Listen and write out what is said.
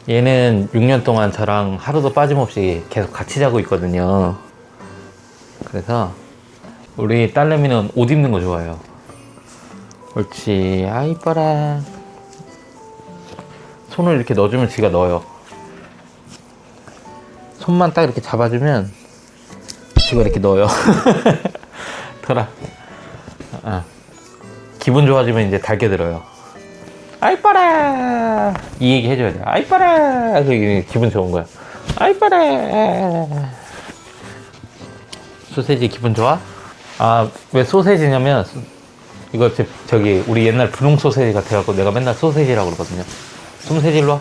얘는 6년 동안 저랑 하루도 빠짐없이 계속 같이 자고 있거든요. 그래서 우리 딸내미는 옷 입는 거 좋아해요. 옳지. 아, 이뻐라. 손을 이렇게 넣어주면 지가 넣어요. 손만 딱 이렇게 잡아주면 지가 이렇게 넣어요. 더라. 아, 기분 좋아지면 이제 달겨들어요. 아, 이뻐라. 이 얘기 해줘야 돼. 아, 이뻐라. 그게 기분 좋은 거야. 아, 이뻐라. 소세지 기분 좋아? 아, 왜 소세지냐면 이거 저기 우리 옛날 분홍 소세지 같아갖고 내가 맨날 소세지라고 그러거든요. 소세지 일로 와.